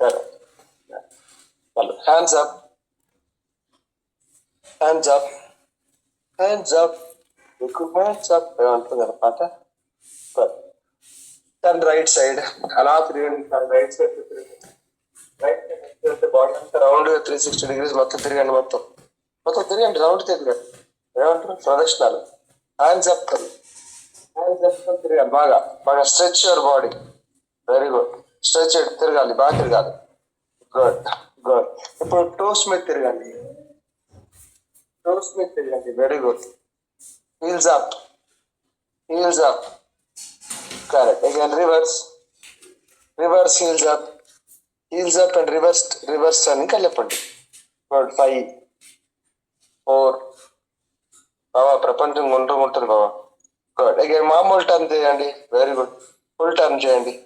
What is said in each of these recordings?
Correct. Well, hands up, hands up, hands up. మీకు hands up ఏమంటుంది అనమాట. Turn right side అలా తిరగండి. టర్న్ రైట్ సైడ్ తిరగండి. రైట్ సైడ్ బాడీ అంతా రౌండ్ 360 degrees మొత్తం తిరగండి. మొత్తం మొత్తం తిరగండి. రౌండ్ తిరగండి. ఏమంటారు ప్రదక్షిణాలు. హ్యాండ్స్ అప్ హ్యాండ్స్ అప్ తిరగాలి. బాగా బాగా stretch your body. Very good. Stretch తిరగాలి. బాగా తిరగాలి. Good good. ఇప్పుడు టోస్ మీద తిరగండి. టోస్ మీద తిరగండి. Very good. Heels up, heels up. Correct. Again reverse, reverse heels up, heels up and reverse. Reverse అని కలిపండి. గుడ్. 5 4. బాబా ప్రపంచం గుండ్రంగా ఉంటుంది బాబా. గుడ్. అగైన్ మామూలు టర్న్ చేయండి. Very good. ఫుల్ టర్న్ చేయండి.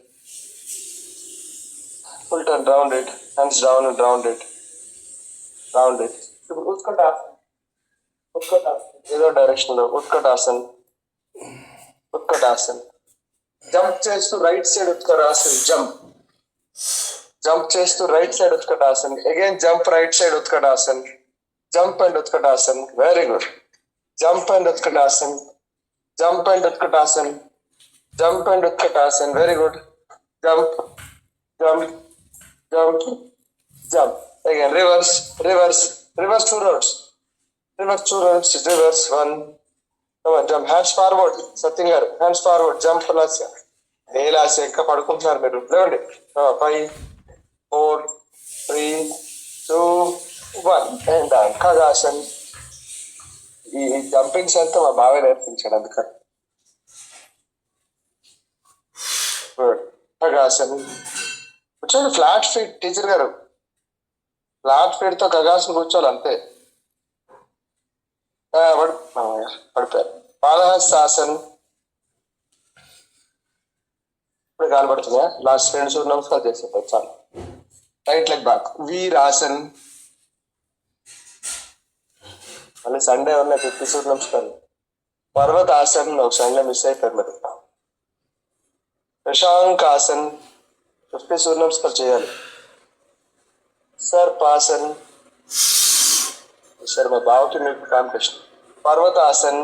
Full turn. Round it. Hands down and round it. Round it. ఇప్పుడు ఉత్కటాసన్. ఉత్కటాసన్ ఏదో direction లో. ఉత్కటాసన్, ఉత్కటాసన్. జంప్ చేస్తూ right side Utkatasan. Jump, jump చేస్తూ right side ఉత్కటాసన్. Again jump right side Utkatasan. Jump and Utkatasan. Very good. Jump and Utkatasan. Jump and Utkatasan. Jump and Utkatasan. Very good. Jump, jump, jump, jump. Again reverse, reverse, reverse 2 rounds. Reverse 2 rounds. Reverse 1. Come on, jump. Hands forward. Satyam garu. Hands forward. Jump lasya. Lasya ఇంకా పడుకుంటున్నారు మీరు. లేవండి. 5 4 3 2 1. And down. ఖగాసన్. ఈ jumpings అంతా మా బాగా నేర్పించాడు అందుకని. Good. ఖగాసన్. కూర్చోండి. ఫ్లాట్ ఫీట్ టీచర్ గారు. ఫ్లాట్ ఫీట్ తో ఖగాసన్ కూర్చోవాలి అంతే. పడిపోయారు. పాదహస్తాసన్. ఇప్పుడు కనబడుతుందా? లాస్ట్ 2 సూర్య నమస్కారాలు చేసేది చాలు. Right leg back. వీరాసన్. మళ్ళీ సండే ఉన్నాయి 50 సూర్య నమస్కారాలు. పర్వతాసన్ ఒక సండే మిస్ అయిపోయారు మరి. ప్రశాంకాసన్ 50 సూర్య నమస్కారాలు చేయాలి. సర్పాసన్. సార్ మా బావకి మీకు competition. Parvatasan,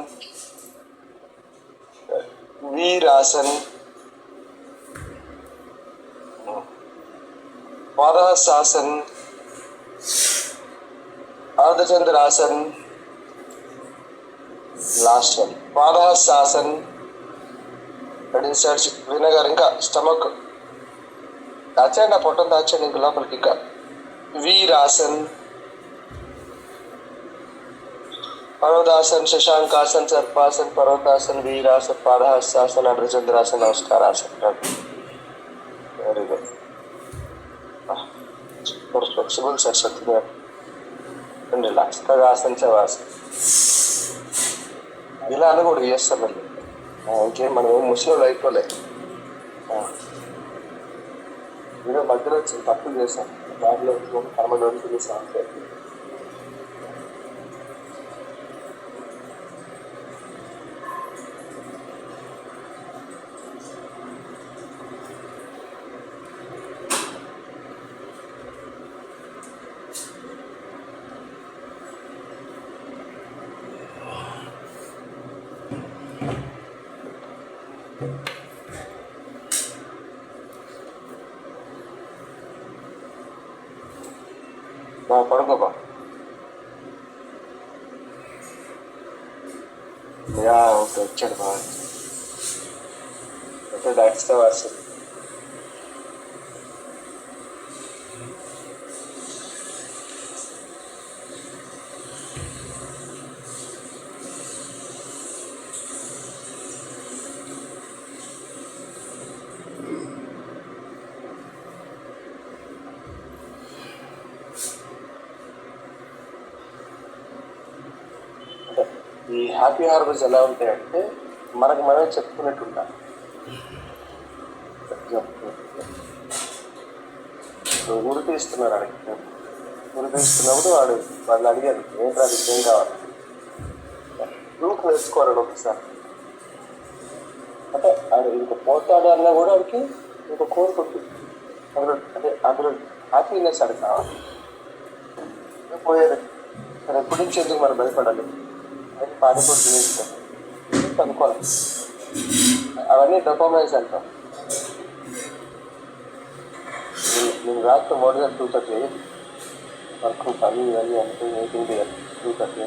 Virasan, Padahastasan, Ardhachandrasan. Last one Padahastasan. Insert vinegar. ఇంకా స్టమక్ దాచండి. ఆ పొట్టం దాచండి ఇంక లోపలికి. ఇంకా Virasan, Parvatasan, Shashankasan, Sarpasan, Parvatasan, Virasan, Padahastasan, Ardhachandrasan, Namaskarasan. Very good. Flexible sir Satya. Relax. Khagasan, Shavasan. ఇలా అని కూడా చేస్తాం మళ్ళీ. ఇంకేం మనం ఏం ముస్లింలు అయిపోలేదు. నేను మధ్యలో వచ్చింది తప్పులు చేశాను. దాంట్లో కర్మలో చేసాను. పడుకోబా. ఓకే వచ్చాడు బాగా. అయితే దాటిస్తే వస్తుంది. ఈ హ్యాపీ హార్బర్స్ ఎలా ఉంటాయంటే మనకు మనమే చెప్పుకున్నట్టు ఉంటాయి. గురి తీస్తున్నారు అడిగి. గురి తీస్తున్నప్పుడు వాళ్ళు అడిగారు ఏంటి అది ఏం కావాలి. గ్రూప్ నేర్చుకోవాలని ఒకసారి. అంటే ఆడు ఇంక పోతాడు అన్నా కూడా వాడికి ఇంకో కోరిక ఉంటుంది. అందులో హ్యాపీనెస్ అడగా పోయారు. సరే ఎప్పటి నుంచి ఎందుకు మనం భయపడాలి? అది పానీపూరి తినేస్తాం అనుకోవాలి. అవన్నీ డొపామైన్స్ అంటాం. నేను రాత్రి మోడల్ 2:30 వర్క్ పని ఇవన్నీ అంటే మీటింగ్ 2:30.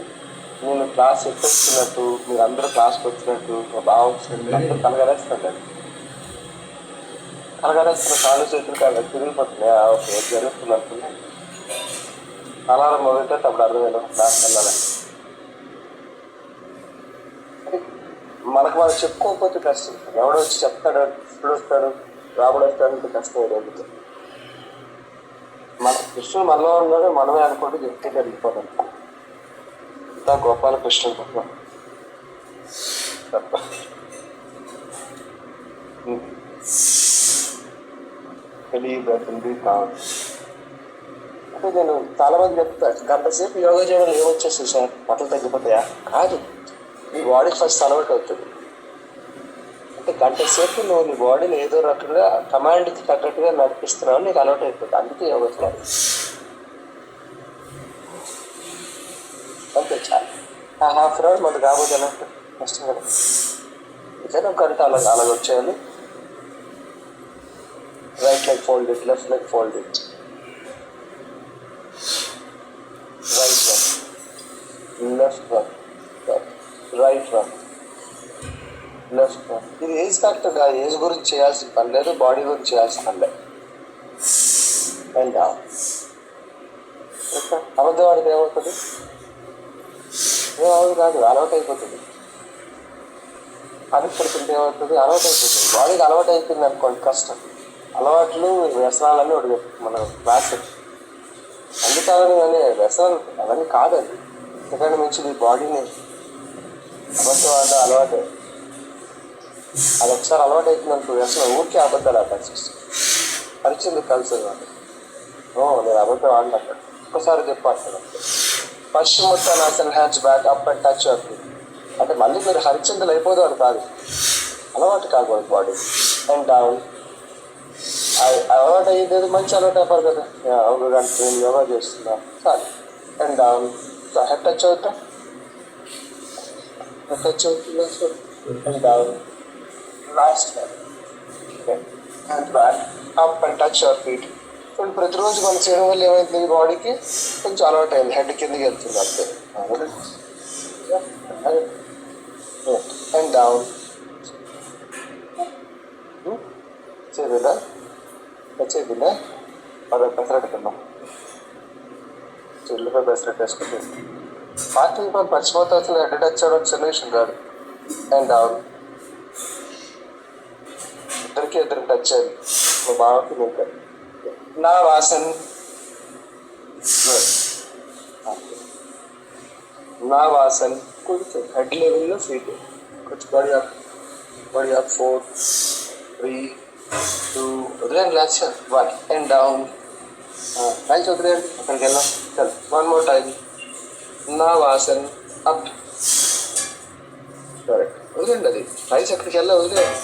నేను క్లాస్ ఎక్కొస్తున్నట్టు, మీరు అందరూ క్లాస్కి వచ్చినట్టు బాగా వచ్చినట్టు అందరూ కలగరేస్తాను. కలగరేస్తున్న కాళ్ళు చేతులు తిరిగిపోతున్నాయి. ఓకే జరుగుతున్నట్టు అలారం మొదలైతే అప్పుడు అర్థమైనా క్లాస్ వెళ్ళాలి. మనకు వాళ్ళు చెప్పుకోకపోతే కష్టం. ఎవడో వచ్చి చెప్తాడు, ఇప్పుడు వస్తాడు, రాబడి వస్తాడంటే కష్టం. ఏదైతే మన కృష్ణుడు మనలో ఉన్నాడు, మనమే అనుకుంటే చెప్తే వెళ్ళిపోతాం. ఇంత గోపాల కృష్ణుడు తప్ప తెలియబడుతుంది కావాలి. అంటే నేను చాలా మంది చెప్తాను, గంట సేపు యోగా చేయడం ఏమొచ్చేస్తుంది సార్, బట్టలు తగ్గిపోతాయా? కాదు, నీ బాడీకి ఫస్ట్ అలవాటు అవుతుంది. అంటే గంట సేపు నువ్వు నీ బాడీని ఏదో రకంగా కమాండ్కి తగ్గట్టుగా నడిపిస్తున్నావు, నీకు అలవాటు అయిపోతుంది. అందుకే యోగా చేయాలి. అంతే చాలు. ఆ హాఫ్ అన్ అవర్ మనకు కాబోతే అన్నట్టు కష్టం కదా. ఏదైనా ఒక గంట అలాగ వచ్చేయాలి. Right leg fold it, left leg fold it, right one, left one, right one, left one. ఇది ఏజ్ ఫ్యాక్టర్ కాదు. ఏజ్ గురించి చేయాల్సిన పని లేదు, బాడీ గురించి చేయాల్సిన పని లేదు. అండ్ అబద్ధం వాడికి ఏమవుతుంది? ఏమవుతుంది కాదు, అలవాటు అయిపోతుంది. అది పడుతుంటే ఏమవుతుంది? అలవాటు అయిపోతుంది. బాడీకి అలవాటు అయిపోయింది అనుకోండి కష్టం. అలవాట్లు వ్యసనాలన్నీ ఒకటి మన క్లాస్. అందుకని కానీ వ్యసనాలు అవన్నీ కాదండి. ఎందుకంటే మించి మీ బాడీని అబద్ధం ఆడడం అలవాటు. అది ఒకసారి అలవాటు అవుతుంది అనుకో, వ్యసనం ఊరికే అబద్ధాలు ఆడాల్సి వస్తుంది. పరిచయం కలిసి నేను అబద్ధం ఆడినట్టు ఒక్కసారి చెప్పాను. Paschimottanasan hands back up and touch your feet. అంటే మళ్ళీ మీరు హరిచందులు అయిపోదాం అని కాదు, అలవాటు కాకూడదు బాడీ. And down. అలవాటు అయ్యేది మంచి అలవాటు అయిపోరు కదా. ఒక గంట నేను యోగా చేస్తున్నా చాలు. And down. హెడ్ టచ్ అవుతా, హెడ్ టచ్ అవుతుందా? And down. Last hand back up and touch your feet. ఇప్పుడు ప్రతిరోజు మనం చేయడం వల్ల ఏమైతుంది? బాడీకి కొంచెం అలవాటు అయింది, హెడ్ కిందకి వెళ్తుంది అంతే. And down. చేయదా? వచ్చేదిలే అదొక పెసరట్టు తిన్నాం. చిల్లుగా పెసరట్టు వేసుకుంటే పార్టీ మనం పచ్చిపోతే అసలు హెడ్ టచ్ చేయడం చిన్న విషయం కాదు. And down. ఇద్దరు టచ్ చేయాలి. మా బావకి ఇంకా నా వాసన్. నా వాసన్. కొంచెం హెడ్ లెవెల్లో ఫీట్, కొంచెం బాడీ అప్ 4, 3, 2 వదిలేండి. Last 1 and down. రైట్ వదిలేండి, అక్కడికి వెళ్ళాం. చల్ 1 more time. నా వాసన్ అప్. కరెక్ట్, వదిలేండి. అది రైస్ అక్కడికి వెళ్ళా, వదిలేండి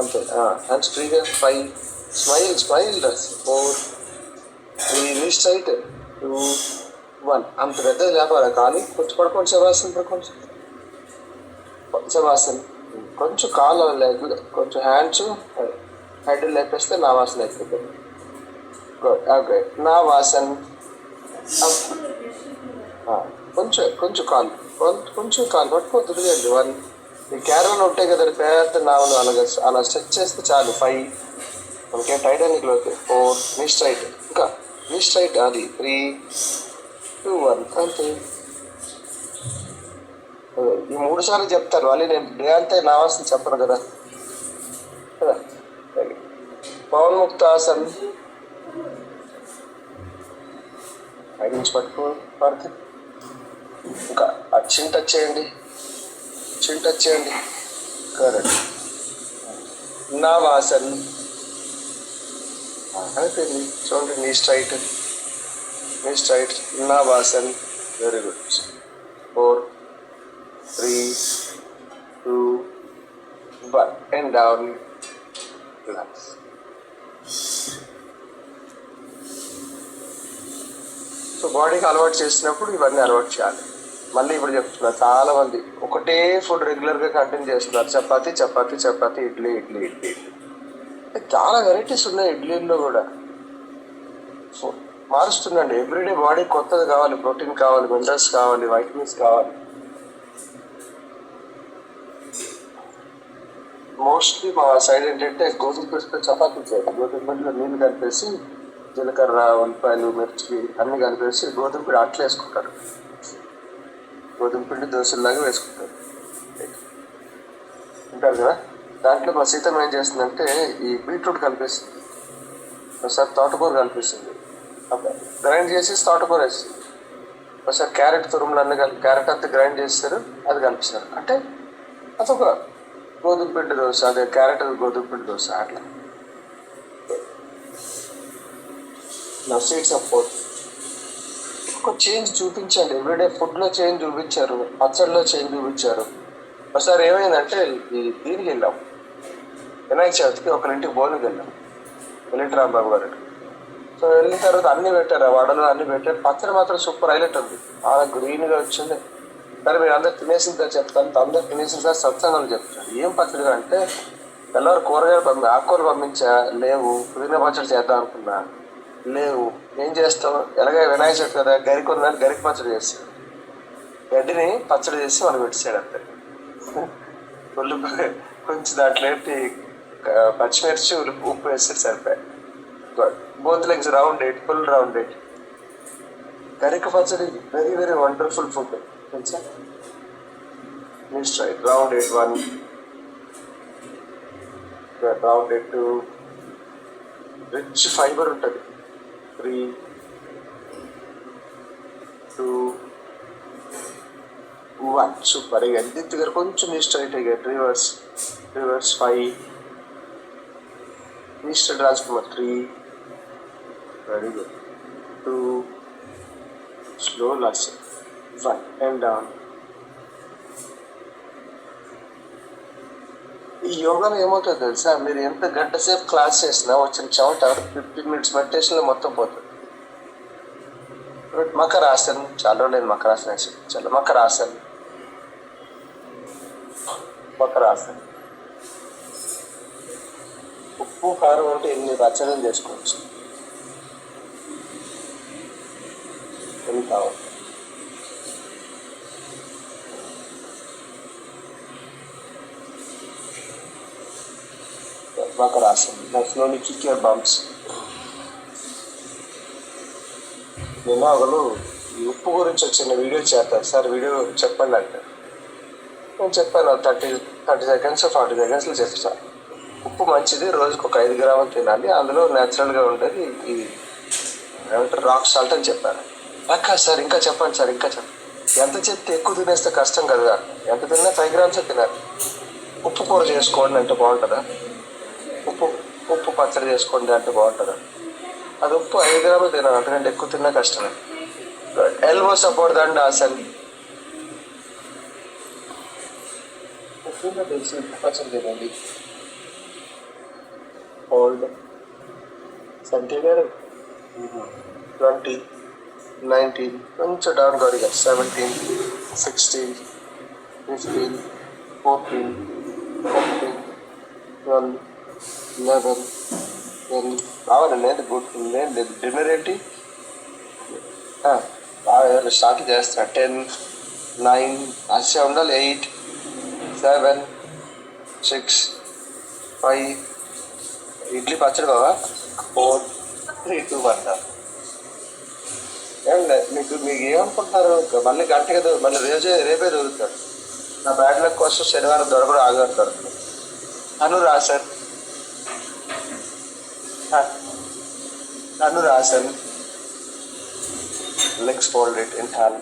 అంతే. హ్యాండ్స్ ఫ్రీగా. 5, స్మైల్ 4, 3 స్ట్రైట్, 2, 1. అంత పెద్దది లేపాలి కానీ కొంచెం పడుకోండి. శవాసన్ శవాసన్. కొంచెం కాలు లెగ్, కొంచెం హ్యాండ్స్ హెడ్ లేపేస్తే నా వాసన అయిపోతుంది. గుడ్. ఓకే. నా వాసన్ అప్. కొంచెం కాలు పట్టుకోతుంది అండి. 1. ఈ క్యారవన్ ఉంటాయి కదా పెద్ద నావలు, అలా స్ట్రెచ్ చేస్తే చాలు. 5. మనకేం టైటానిక్ లో 4. నీ స్ట్రైట్, ఇంకా నీ స్ట్రైట్. అది 3, 2, 1 అంతే. ఈ 3 సార్లు చెప్తారు. మళ్ళీ నేను డే అంతే నా వాసన చెప్పను కదా. పవన్ ముక్తాసన్. 5 నుంచి పడితే ఇంకా చిన్ టచ్ చేయండి. కరెక్ట్. నా వాసన్ అయిపోయింది. చూడండి, నీ స్ట్రైట్. నా Vasan. Very good. 4, 3, 2, 1 and down. Relax. So బాడీకి అలవాటు చేసినప్పుడు ఇవన్నీ అలవాటు చేయాలి. మళ్ళీ ఇప్పుడు చెప్తున్నా, చాలా మంది ఒకటే ఫుడ్ రెగ్యులర్గా కంటిన్యూ చేస్తున్నారు. చపాతి చపాతి చపాతి, ఇడ్లీ ఇడ్లీ ఇడ్లీ ఇడ్లీ. చాలా వెరైటీస్ ఉన్నాయి ఇడ్లీల్లో కూడా. సో మారుస్తుందండి. ఎవ్రీడే బాడీ కొత్తది కావాలి, ప్రోటీన్ కావాలి, మినరల్స్ కావాలి, వైటమిన్స్ కావాలి. మోస్ట్లీ మా సైడ్ ఏంటంటే గోధుమ పిండితో చపాతీ చేయాలి. గోధుమ పిండిలో నీళ్ళు కలిపేసి జీలకర్ర, ఉల్లిపాయలు, మిర్చి అన్ని కలిపేసి గోధుమ పిండి అట్లా వేసుకుంటారు. గోధుమ పిండి దోశల్లాగా వేసుకుంటారు ఉంటారు కదా. దాంట్లో మా సీతం ఏం చేస్తుందంటే ఈ బీట్రూట్ కలిపేస్తుంది, ఒకసారి తోటకూర కలిపేస్తుంది, గ్రైండ్ చేసి తోటకూర వేస్తుంది, ఒకసారి క్యారెట్ తురుములు అన్ని కలిపి క్యారెట్ అంతా గ్రైండ్ చేస్తారు, అది కలిపిస్తారు. అంటే అదొక గోధుమ పిండి దోశ, అదే క్యారెట్ గోధుమ పిండి దోశ అట్లా. నా స్వీట్ సపోర్ట్ ఒక చేంజ్ చూపించండి. ఎవ్రీడే ఫుడ్లో చేంజ్ చూపించారు, పచ్చడిలో చేంజ్ చూపించారు. ఒకసారి ఏమైందంటే దీనికి వెళ్ళాం, వినాయక చవితికి ఒకరింటికి భోజనంకి వెళ్ళాం, వెల్లింటి రాంబాబు గారు. సో వెళ్ళిన తర్వాత అన్ని పెట్టారు, వడలు అన్ని పెట్టారు. పచ్చడి మాత్రం సూపర్ హైలైట్ ఉంది, చాలా గ్రీన్గా వచ్చింది. సరే మీరు అందరు తినేసిన తర్వాత చెప్తాను, అందరు తినేసిన తర్వాత సత్సంగాలు చెప్తాను. ఏం పచ్చడిగా అంటే ಎಲ್ಲರೂ కూరగాయలు ఆకుకూరలు పంపించా, లేవు. పుదీనా పచ్చడి చేద్దాం అనుకున్నా, లేవు. ఏం చేస్తాం, ఎలాగ వినాయక చవితి కదా, గరికి ఉన్నాను, గరికి పచ్చడి చేస్తాడు. గడ్డిని పచ్చడి చేసి మనం పెట్టాడు అంతే. ఉల్లిపాయ కొంచెం దాంట్లో ఏంటి పచ్చిమిర్చి ఉప్పు వేస్తారు సరిపోయి. Both legs round eight, full round eight. గరికి పచ్చడి వెరీ వెరీ వండర్ఫుల్ ఫుడ్ తెలుసా. Please try it. Round it 1, round it 2. Rich fiber ఉంటుంది. 3, 2, 1. సూపర్. ఇక ఎంత దగ్గర కొంచెం నీ స్ట్రైట్ అయ్యాడు. Reverse 5. Knee straight Rajkumar 3. Very good. 2. Slow last 1 and down. ఈ యోగాలో ఏమవుతుంది తెలుసా, మీరు ఎంత గంట సేపు క్లాస్ చేసినా వచ్చిన చెమట 15 minutes మెడిటేషన్లో మొత్తం పోతుంది. మకరాసన్, చాలా రోజులు మకరాసన్ చాలా మకరాసన్. ఉప్పు కారం అంటే ఎన్ని రచనలు చేసుకోవచ్చు, ఎన్ని కావాలి. Makarasan. Now slowly kick your bumps. నేను ఒకరు ఈ ఉప్పు గురించి వచ్చిన వీడియో చేస్తారు సార్, వీడియో చెప్పండి అంటే నేను చెప్పాను 30 seconds 40 secondsలో చెప్తాను. ఉప్పు మంచిది, రోజుకు ఒక 5 grams తినాలి, అందులో న్యాచురల్గా ఉండేది ఇది ఏమంటారు రాక్ సాల్ట్ అని చెప్పాను. అక్క సార్ ఇంకా చెప్పండి సార్, ఇంకా చెప్పండి. ఎంత చెప్తే ఎక్కువ తినేస్తే కష్టం కదా, ఎంత తిన్నా 5 grams తినాలి. ఉప్పు కూర చేసుకోండి అంటే బాగుంటుందా, ఉప్పు పచ్చడి చేసుకోండి అంటే బాగుంటుందా. అది ఉప్పు 5 grams తినాలి, అంతకంటే ఎక్కువ తిన్నా కష్టమే. ఎల్బో సపోర్ట్ దండ ఆసన్. ఉప్పు తెలిసి ఉప్పు పచ్చడి తినండి. హోల్డ్ సెంటీమీటర్ 20, 19, కొంచెం డౌన్ కాదు, 17, 16, 15, 14, 13, 12, 11, 12. రావాలండి, లేదు గుడ్ లేదు. డిన్నర్ ఏంటి స్టార్ట్ చేస్తా. 10, 9 అసే ఉండాలి. 8, 7, 6, 5. ఇడ్లీ పచ్చడి బావా. 4, 3, 2, 1. ఏమండి మీకు ఏమనుకుంటున్నారు, మళ్ళీ గంట కదా, మళ్ళీ రేపే దొరుకుతాడు. నా బ్యాడ్ లక్ కోసం శనివారం దొరకడం ఆగారు దొరుకుతాడు. అనురాసన్ legs folded in hand,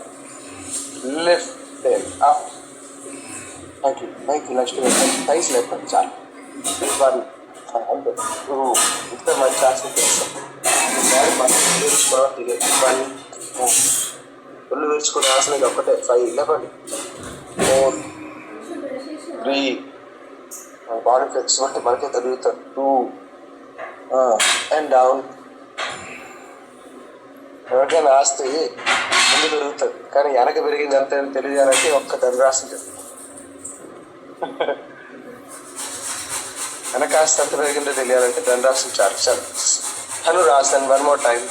lift them up. Thank you next to thighs left and చాలు. ఇంత మంచి ఆసనం చేస్తాం. ఒళ్ళు విరుచుకునే ఆసనం ఇది ఒక్కటే. 5, 11, 4, 3. బాడీ ఫ్లెక్స్ బట్టి మనకే తిరుగుతాడు. 2 and down. ఎవరికైనా ఆస్తి ముందు పెరుగుతుంది, కానీ వెనక పెరిగింది అంత తెలియజేయాలంటే ఒక్క ధనురాశి వెనక ఆస్తి ఎంత పెరిగిందో తెలియాలంటే ధనురాశి చాలు. ధనురాశి వన్ మోర్ టైం.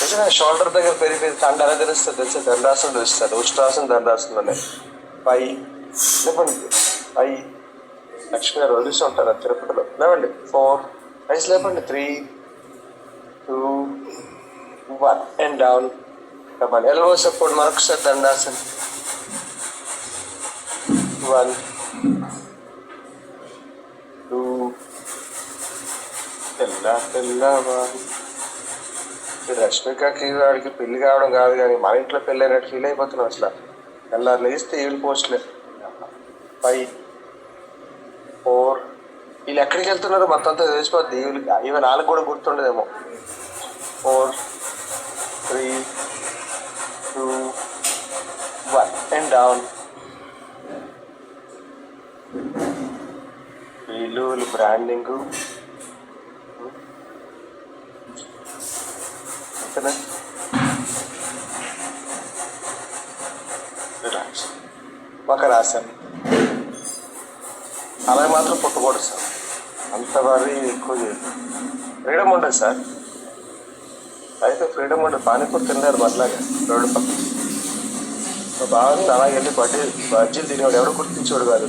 నిజంగా షోల్డర్ దగ్గర పెరిగిపోయింది కండ ఎలా తెలుస్తుంది తెలిసి ధనురాశిని తెలుస్తుంది. ఉష్ట్రాసన ధనురాశిలోనే పై లేపండి, పై లక్ష్మి గారు వదిలిస్తూ ఉంటారు తిరుపతిలో. లేవండి 4 ఐస్ లేపండి 3 2 1 అండ్ డౌన్. చెప్పండి ఎల్బో సపోర్ట్ మరొకసారి దండాసన్ 1 2 తెల్లవారు. రష్మికకి వాడికి పెళ్లి కావడం కాదు కానీ మన ఇంట్లో పెళ్ళి అయినట్టు ఫీల్ అయిపోతున్నాం అసలు. తెల్లారు లేస్తే 7 పోస్టులే. 5 4 వీళ్ళు ఎక్కడికి వెళ్తున్నారో మొత్తం అంతా తెలిసిపోద్ది. ఇవి 4 కూడా గుర్తుండదేమో. 4 3 2 1 అండ్ డౌన్. వీళ్ళు బ్రాండింగ్ అంతేనా. ఒక రాశాను అలాగే మాత్రం పుట్టకూడదు సార్, అంత మరి ఎక్కువ ఫ్రీడమ్ ఉండదు సార్. అయితే ఫ్రీడమ్ ఉండదు. పానీపూరి తిన్నారు అట్లాగే రోడ్డు పక్కన బాగా అలాగే వెళ్ళి బజ్జీలు తినేవాడు ఎవడో గుర్తించేవాడు కాదు.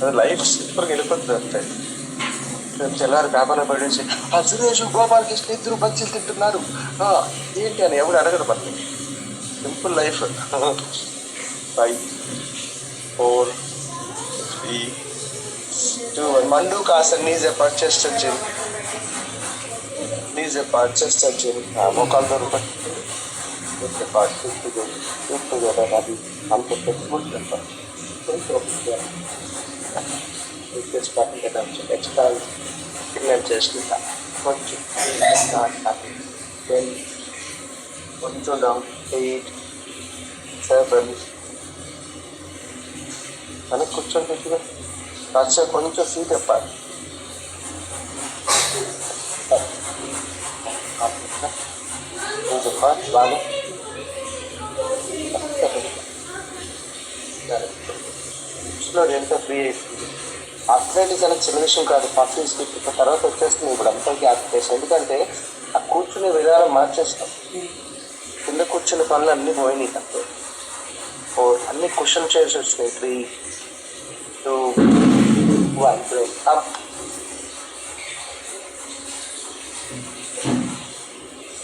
అది లైఫ్ సూపర్గా వెళ్ళిపోతుంది అంతే. తెల్లారి పేపర్లో పడేసి సురేష్ గోపాలకృష్ణ ఇద్దరు బజ్జీలు తింటున్నారు ఏంటి అని ఎవడు అడగడు. పట్ల సింపుల్ లైఫ్. 5 4 3 2 1 మండు కాసన్ నీజ్ ఏ పర్చేస్ట్ వచ్చింది. నీజ్ ఏ పర్చేస్ట్ వచ్చింది. మోకాలు దొరుకుతాయి అది అంత ఎక్స్ట్రా పిల్లలు చేసుకుంటా కొంచెం 10 కొంచెం డౌన్ 8 7 అని కూర్చొని కాసేపు కొంచెం సీట్ చెప్పాలి. చెప్పాలి బాగా ఎంత ఫ్రీ అయిపోయింది. అథ్లెటిక్స్ అనేది చిన్న విషయం కాదు. 40 స్పీడ్ తర్వాత వచ్చేస్తుంది ఇప్పుడు అంతకి అథ్లెటిక్స్. ఎందుకంటే ఆ కూర్చునే విధానం మార్చేస్తాం. కింద కూర్చునే పనులు అన్నీ పోయినాయి తప్ప అన్ని క్వశ్చన్ చేసి వచ్చినాయి. 3 2 1 break up.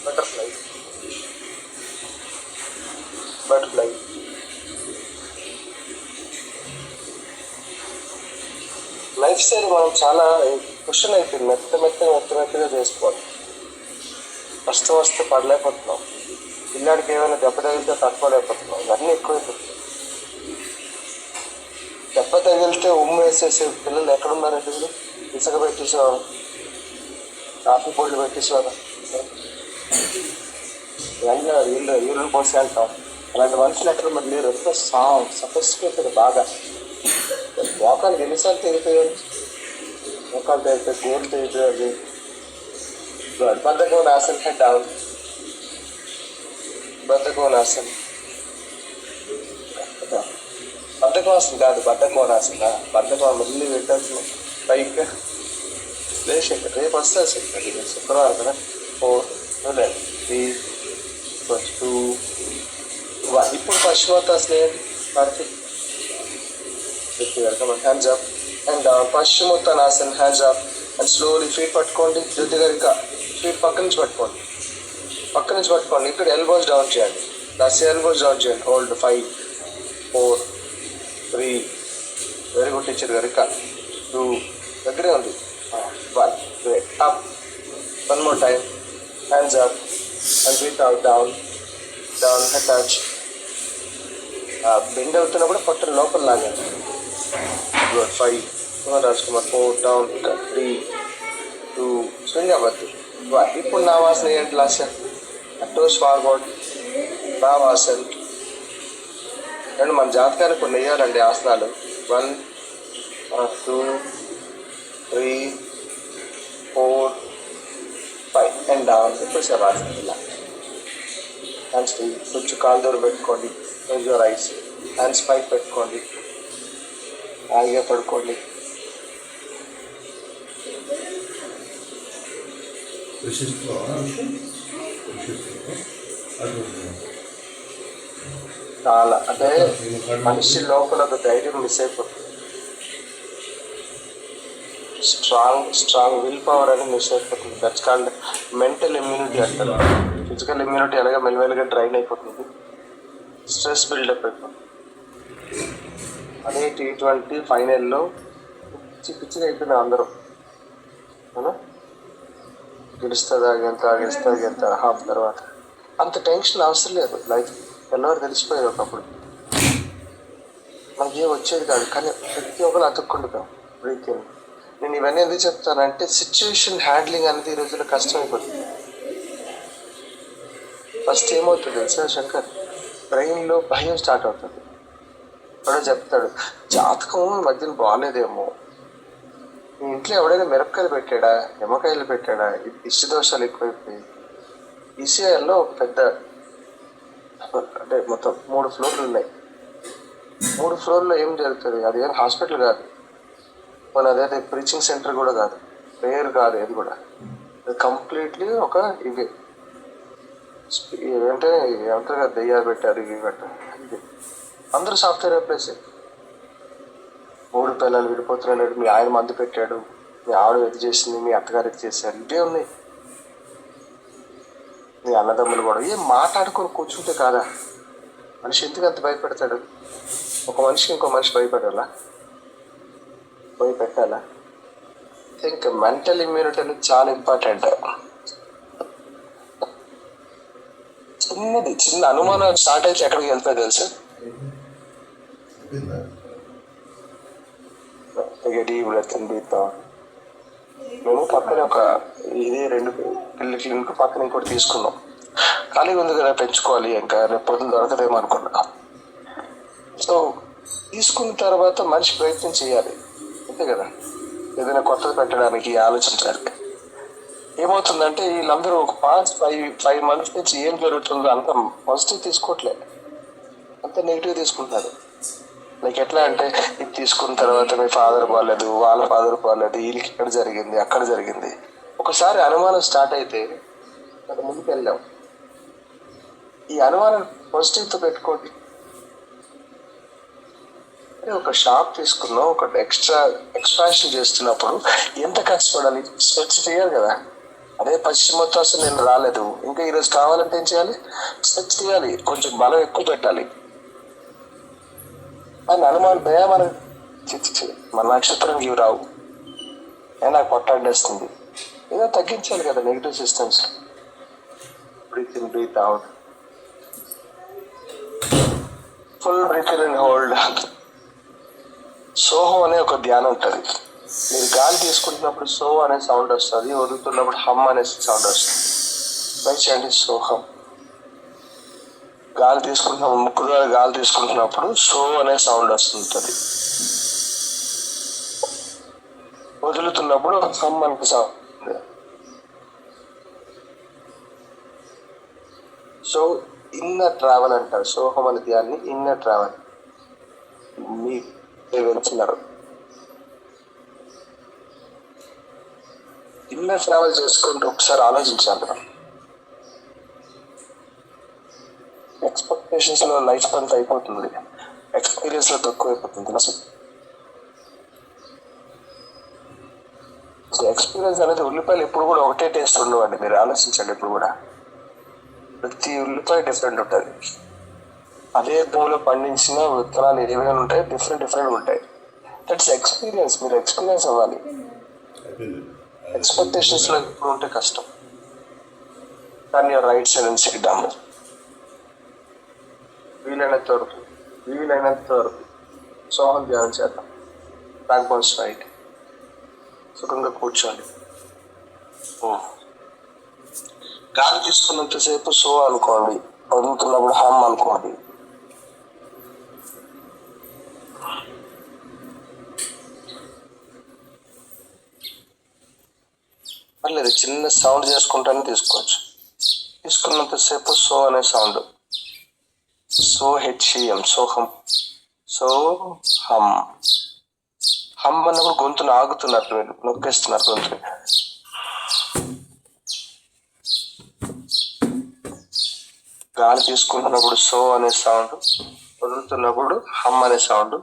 Butterfly butterfly life style మనం చాలా క్వశ్చన్ అయిపోయింది. మెత్తగా చేసుకోవాలి. వస్తే పడలేకపోతున్నాం. పిల్లాడికి ఏమైనా దెబ్బ తగిలితే తట్టుకోలేకపోతున్నాం. ఇవన్నీ ఎక్కువైపోతున్నాయి. దెబ్బ తగిలితే వేసేసే పిల్లలు ఎక్కడున్నారంటే వీళ్ళు ఇసుక పెట్టేసేవారు, కాఫీ పొడులు పెట్టేసేవారు, వీళ్ళు పోసి అంటాం. అలాంటి మనుషులు ఎక్కడ మరి లేరు. ఎంతో సఫిస్టికేటెడ్ బాగా. మోకాలు ఎన్నిసార్లు తెగిపోయారు, మోకాలు తెగిపోయి గోలు తెగిపోయారు. బద్ధకం ఆసన్ హెడ్ డౌన్. బద్ధకోనాసన్ బద్ధకోనాసన్ కాదు, బద్ధకోనాసన్. బద్ధకం మళ్ళీ పెట్టాల్సిన పైకి లేచి రేపు వస్తుంది సార్. శుక్రవారం కదా. 4 3 2 1. ఇప్పుడు Paschimottasana Karthik hands up and down. Paschimottanasan hands up and slowly feet పట్టుకోండి. ధృతిగా ఇంకా ఫీట్ పక్క నుంచి పట్టుకోండి. ఇక్కడ ఎల్బోస్ డౌన్ చేయండి. ఎల్బోస్ డౌన్ చేయండి. హోల్డ్ 5 4 3 వెరీ గుడ్ టీచర్ గారు. ఇంకా 2 దగ్గరే ఉంది. 1 great. Up. One more time. Hands up and breathe out. Down head touch. Bend అవుతున్నప్పుడు పట్టున లోపల లాగండి. గుడ్. 5 రాజ్కుమార్ 4 డౌన్. 3 2 స్వింగ్ అవ్వద్దు. ఇప్పుడు నా వాసన ఏంటి లాస్ట్ టోస్ ఫార్వర్డ్ భావాసన్. అండ్ మన జాతకానికి కొన్ని వేయాలండి ఆసనాలు. 1 2 3 4 5 అండ్ డౌన్. ఇప్పుడు శవాసనం ఇలా. హ్యాండ్స్ కొంచెం కాలు దూరం పెట్టుకోండి. Close your eyes. హ్యాండ్స్ పైకి పెట్టుకోండి. హాయిగా పడుకోండి. చాలా అంటే మనిషి లోపల ఒక ధైర్యం మిస్ అయిపోతుంది. స్ట్రాంగ్ విల్ పవర్ అనేది మిస్ అయిపోతుంది. దట్స్ కాల్డ్ మెంటల్ ఇమ్యూనిటీ అంటారు. ఫిజికల్ ఇమ్యూనిటీ అలాగే మెల్లమెల్లగా డ్రైన్ అయిపోతుంది. స్ట్రెస్ బిల్డప్ అయిపోతుంది. అదే T20 ఫైనల్లో పిచ్చిగా అయిపోయినా అందరూ గెలుస్తుంది ఆగేంత హాఫ్ తర్వాత అంత టెన్షన్ అవసరం లేదు. లైఫ్ తెల్లవారు తెలిసిపోయేది ఒకప్పుడు. మనకి ఏం వచ్చేది కాదు, కానీ ప్రతి ఒక్కరు అతుక్కుంటున్నాం బ్రీత్. నేను ఇవన్నీ ఎందుకు చెప్తానంటే సిచ్యువేషన్ హ్యాండ్లింగ్ అనేది ఈ రోజుల్లో కష్టమైపోతుంది. ఫస్ట్ ఏమవుతుంది తెలుసా శంకర్, బ్రెయిన్లో భయం స్టార్ట్ అవుతుంది. వాడు చెప్తాడు జాతకం మధ్యన బాగాలేదేమో, మీ ఇంట్లో ఎవడైనా మిరపకాయలు పెట్టాడా, నిమ్మకాయలు పెట్టాడా, దిష్టి దోషాలు ఎక్కువైపోయి. ఈసీఐలో ఒక పెద్ద అంటే మొత్తం 3 ఫ్లోర్లు ఉన్నాయి. 3 ఫ్లోర్లో ఏం జరుగుతుంది, అది ఏం హాస్పిటల్ కాదు, మన అదే ప్రీచింగ్ సెంటర్ కూడా కాదు, ప్రేయర్ కాదు, అది కూడా కంప్లీట్లీ ఒక ఇవి ఏంటంటే ఏమంటారు కదా, దెయ్యాలు పెట్టారు ఇవి పెట్టారు. ఇది అందరూ సాఫ్ట్వేర్ ఎంప్లాయీసే. 3 పిల్లలు విడిపోతున్నాడు, మీ ఆయన మందు పెట్టాడు, మీ ఆవిడ ఇది చేసింది, మీ అత్తగారు ఇది చేశారు, ఇవే ఉన్నాయి. మీ అన్నదమ్ములు కూడా ఏం మాట్లాడుకొని కూర్చుంటే కాదా, మనిషి ఎందుకు అంత భయపెడతాడు? ఒక మనిషికి ఇంకో మనిషి భయపెట్టాలా? థింక్ మెంటల్ ఇమ్యూనిటీ అనేది చాలా ఇంపార్టెంట్. చిన్న అనుమానం స్టార్ట్ అయితే ఎక్కడికి వెళ్తాయి తెలుసు, మేము పక్కన ఒక ఇది 2 పిల్లల క్లినిక్ పక్కన ఇంకోటి తీసుకున్నాం. ఖాళీగా ఉంది కదా, పెంచుకోవాలి, ఇంకా రేపు పొద్దున దొరకదేమో అనుకున్నాం. సో తీసుకున్న తర్వాత మనిషి ప్రయత్నం చేయాలి, అంతే కదా, ఏదైనా కొత్తది పెట్టడానికి ఆలోచించాలి. ఏమవుతుందంటే వీళ్ళందరూ ఒక పాస్ట్ 5 మంత్స్ నుంచి ఏం జరుగుతుందో అంత పాజిటివ్ తీసుకోవట్లేదు, అంత నెగిటివ్ తీసుకుంటున్నారు. లైక్ ఎట్లా అంటే ఇది తీసుకున్న తర్వాత మీ ఫాదర్ బాగాలేదు, వాళ్ళ ఫాదర్ బాగాలేదు, వీళ్ళకి ఇక్కడ జరిగింది అక్కడ జరిగింది. ఒకసారి అనుమానం స్టార్ట్ అయితే మనం ముందుకు వెళ్ళాం. ఈ అనుమానం పాజిటివ్తో పెట్టుకోండి. ఒక షాప్ తీసుకున్నాం, ఒక ఎక్స్పాన్షన్ చేస్తున్నప్పుడు ఎంత కష్టపడాలి, స్ట్రెచ్ చేయాలి కదా. అదే పశ్చిమతో అసలు నేను రాలేదు, ఇంకా ఈరోజు కావాలంటే ఏం చేయాలి, స్ట్రెచ్ చేయాలి, కొంచెం బలం ఎక్కువ పెట్టాలి. అని అనుమానం మన నక్షత్రం ఇవి రావు, నాకు కొట్టాడేస్తుంది, ఏదో తగ్గించాలి కదా negative systems. Breath in, breath out, full breath in and hold. Soham అనే ఒక ధ్యానం ఉంటుంది. మీరు గాలి తీసుకుంటున్నప్పుడు సో అనే సౌండ్ వస్తుంది, వదులుతున్నప్పుడు హమ్ అనే సౌండ్ వస్తుంది. చేయండి సోహం. గాలి తీసుకుంటున్నప్పుడు ముక్కు ద్వారా గాలి తీసుకుంటున్నప్పుడు సో అనే సౌండ్ వస్తుంటుంది, వదులుతున్నప్పుడు హమ్ అనే సౌండ్. సో ఇన్నర్ ట్రావెల్ అంటారు సోహం అనే ధ్యాన్ని. ఇన్నర్ ట్రావెల్ మీ వెళ్తున్నారు, ఇన్నర్ ట్రావెల్ చేసుకుంటూ ఒకసారి ఆలోచించాలి. ఎక్స్పెక్టేషన్స్ లో లైఫ్ అంతా అయిపోతుంది, ఎక్స్పీరియన్స్ లో తక్కువ అయిపోతుంది. ఎక్స్పీరియన్స్ అనేది ఉల్లిపాయలు ఎప్పుడు కూడా ఒకటే టేస్ట్ ఉండవండి, మీరు ఆలోచించండి. ఇప్పుడు కూడా ప్రతి ఉల్లిపాయ డిఫరెంట్ ఉంటుంది. అదే భూమిలో పండించిన విత్తనాలు ఏమైనా ఉంటాయి, డిఫరెంట్ ఉంటాయి. That's experience. మీరు ఎక్స్పీరియన్స్ అవ్వాలి. ఎక్స్పెక్టేషన్స్ లో ఎప్పుడు ఉంటే కష్టం. కానీ right side and SIT down. వీలైనంత వరకు సోహం ధ్యానం చేద్దాం. బ్యాక్ బోన్ స్ట్రైట్, సుఖంగా కూర్చోండి. గాలి తీసుకున్నంతసేపు సో అనుకోండి, వదులుతున్నప్పుడు హమ్ అనుకోండి. పర్లేదు, చిన్న సౌండ్ చేసుకుంటానే తీసుకోవచ్చు. తీసుకున్నంతసేపు సో అనే సౌండ్, సో హెచ్ఎం, సోహం, సో హమ్. హమ్ అన్నప్పుడు గొంతును ఆగుతున్నారు, మీరు నొక్కేస్తున్నారు గొంతుని. గాలి తీసుకుంటున్నప్పుడు సో అనే సౌండ్, వదులుతున్నప్పుడు హమ్ అనే సౌండ్.